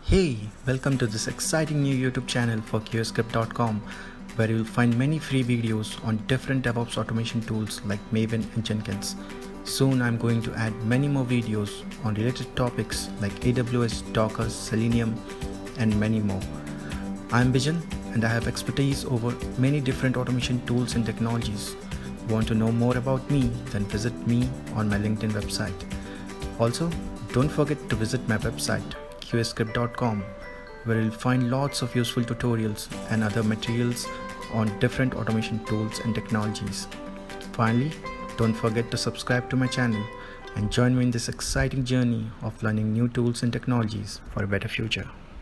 Hey, welcome to this exciting new YouTube channel for QAScript.com, where you'll find many free videos on different DevOps automation tools like Maven and Jenkins. Soon I'm going to add many more videos on related topics like AWS, Docker, Selenium, and many more. I'm Bijan and I have expertise over many different automation tools and technologies. Want to know more about me? Then visit me on my LinkedIn website. Also, don't forget to visit my website QAScript.com, where you'll find lots of useful tutorials and other materials on different automation tools and technologies. Finally, don't forget to subscribe to my channel and join me in this exciting journey of learning new tools and technologies for a better future.